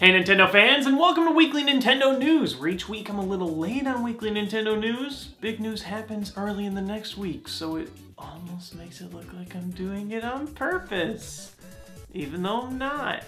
Hey Nintendo fans, and welcome to Weekly Nintendo News, where each week I'm a little late on Weekly Nintendo News. Big news happens early in the next week, so it almost makes it look like I'm doing it on purpose, even though I'm not.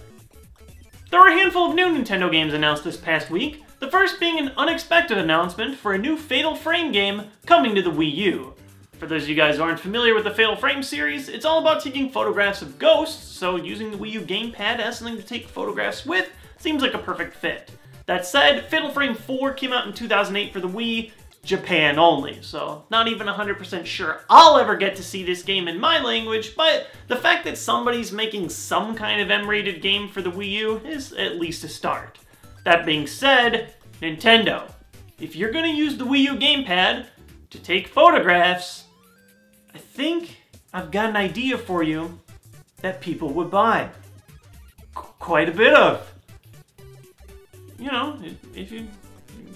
There were a handful of new Nintendo games announced this past week, the first being an unexpected announcement for a new Fatal Frame game coming to the Wii U. For those of you guys who aren't familiar with the Fatal Frame series, it's all about taking photographs of ghosts, so using the Wii U gamepad as something to take photographs with seems like a perfect fit. That said, Fatal Frame 4 came out in 2008 for the Wii, Japan only, so not even 100% sure I'll ever get to see this game in my language, but the fact that somebody's making some kind of M-rated game for the Wii U is at least a start. That being said, Nintendo, if you're going to use the Wii U gamepad to take photographs, I think I've got an idea for you that people would buy. Quite a bit of. You know, if you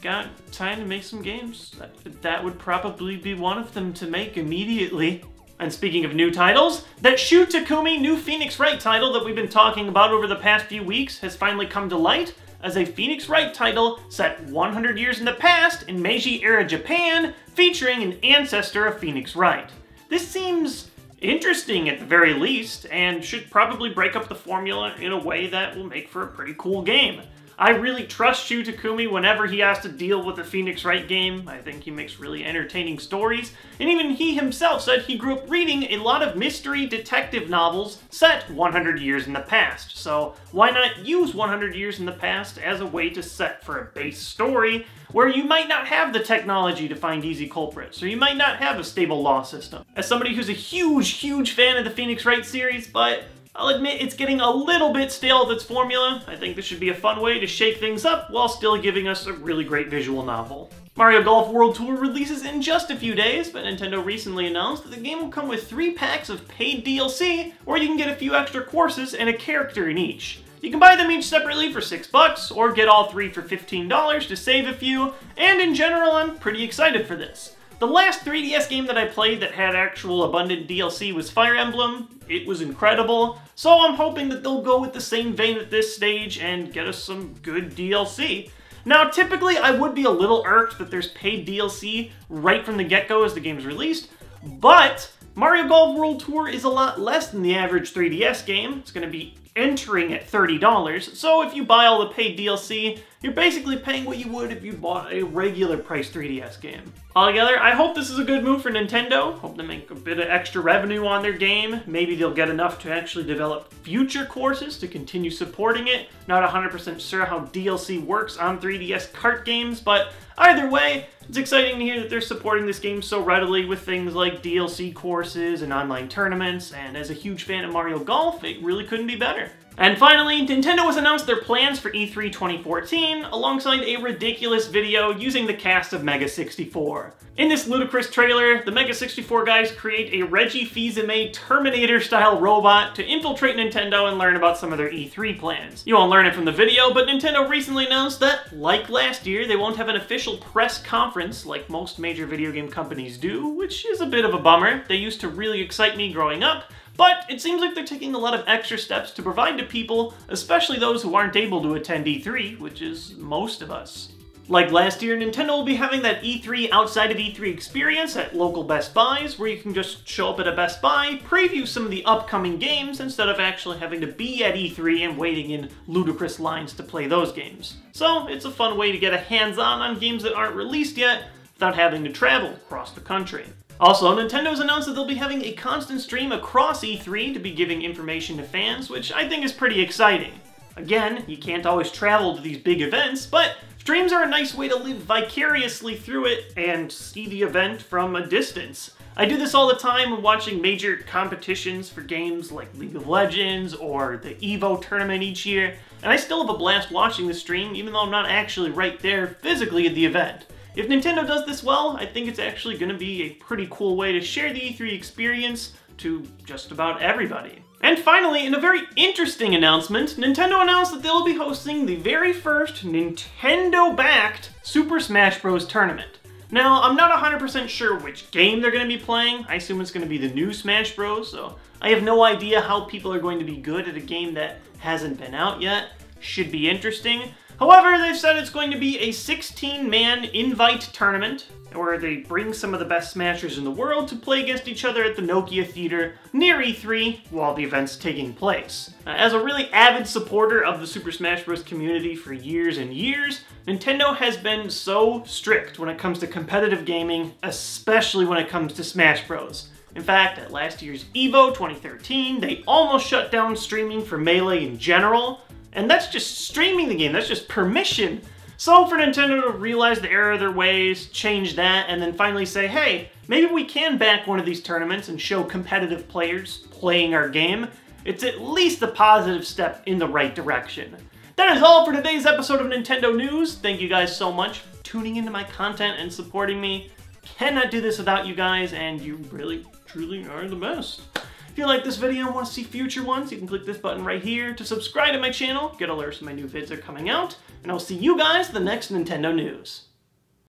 got time to make some games, that would probably be one of them to make immediately. And speaking of new titles, that Shu Takumi new Phoenix Wright title that we've been talking about over the past few weeks has finally come to light as a Phoenix Wright title set 100 years in the past in Meiji-era Japan, featuring an ancestor of Phoenix Wright. This seems interesting at the very least, and should probably break up the formula in a way that will make for a pretty cool game. I really trust Shu Takumi whenever he has to deal with a Phoenix Wright game. I think he makes really entertaining stories, and even he himself said he grew up reading a lot of mystery detective novels set 100 years in the past. So why not use 100 years in the past as a way to set for a base story where you might not have the technology to find easy culprits, or you might not have a stable law system. As somebody who's a huge fan of the Phoenix Wright series, but I'll admit it's getting a little bit stale with its formula, I think this should be a fun way to shake things up while still giving us a really great visual novel. Mario Golf World Tour releases in just a few days, but Nintendo recently announced that the game will come with 3 packs of paid DLC, where you can get a few extra courses and a character in each. You can buy them each separately for $6, or get all 3 for $15 to save a few, and in general I'm pretty excited for this. The last 3DS game that I played that had actual abundant DLC was Fire Emblem. It was incredible, so I'm hoping that they'll go with the same vein at this stage and get us some good DLC. Now, typically I would be a little irked that there's paid DLC right from the get-go as the game's released, but Mario Golf World Tour is a lot less than the average 3DS game. It's going to be entering at $30, so if you buy all the paid DLC, you're basically paying what you would if you bought a regular price 3DS game. Altogether, I hope this is a good move for Nintendo. Hope to make a bit of extra revenue on their game. Maybe they'll get enough to actually develop future courses to continue supporting it. Not 100% sure how DLC works on 3DS kart games, but either way, it's exciting to hear that they're supporting this game so readily with things like DLC courses and online tournaments, and as a huge fan of Mario Golf, it really couldn't be better. And finally, Nintendo has announced their plans for E3 2014 alongside a ridiculous video using the cast of Mega 64. In this ludicrous trailer, the Mega 64 guys create a Reggie Fils-Aimé Terminator-style robot to infiltrate Nintendo and learn about some of their E3 plans. You won't learn it from the video, but Nintendo recently announced that, like last year, they won't have an official press conference like most major video game companies do, which is a bit of a bummer. They used to really excite me growing up, but it seems like they're taking a lot of extra steps to provide to people, especially those who aren't able to attend E3, which is most of us. Like last year, Nintendo will be having that E3 outside of E3 experience at local Best Buys, where you can just show up at a Best Buy, preview some of the upcoming games, instead of actually having to be at E3 and waiting in ludicrous lines to play those games. So it's a fun way to get a hands-on games that aren't released yet, without having to travel across the country. Also, Nintendo's announced that they'll be having a constant stream across E3 to be giving information to fans, which I think is pretty exciting. Again, you can't always travel to these big events, but streams are a nice way to live vicariously through it and see the event from a distance. I do this all the time when watching major competitions for games like League of Legends or the EVO tournament each year, and I still have a blast watching the stream even though I'm not actually right there physically at the event. If Nintendo does this well, I think it's actually going to be a pretty cool way to share the E3 experience to just about everybody. And finally, in a very interesting announcement, Nintendo announced that they'll be hosting the very first Nintendo-backed Super Smash Bros. Tournament. Now, I'm not 100% sure which game they're going to be playing. I assume it's going to be the new Smash Bros., so I have no idea how people are going to be good at a game that hasn't been out yet. should be interesting. However, they've said it's going to be a 16-man invite tournament where they bring some of the best smashers in the world to play against each other at the Nokia Theater near E3 while the event's taking place. As a really avid supporter of the Super Smash Bros. Community for years and years, Nintendo has been so strict when it comes to competitive gaming, especially when it comes to Smash Bros. In fact, at last year's EVO 2013, they almost shut down streaming for Melee in general, and that's just streaming the game, that's just permission. So for Nintendo to realize the error of their ways, change that, and then finally say, hey, maybe we can back one of these tournaments and show competitive players playing our game, it's at least a positive step in the right direction. That is all for today's episode of Nintendo News. Thank you guys so much for tuning into my content and supporting me. Cannot do this without you guys, and you really, truly are the best. If you like this video and want to see future ones, you can click this button right here to subscribe to my channel, get alerts when my new vids are coming out, and I'll see you guys in the next Nintendo News.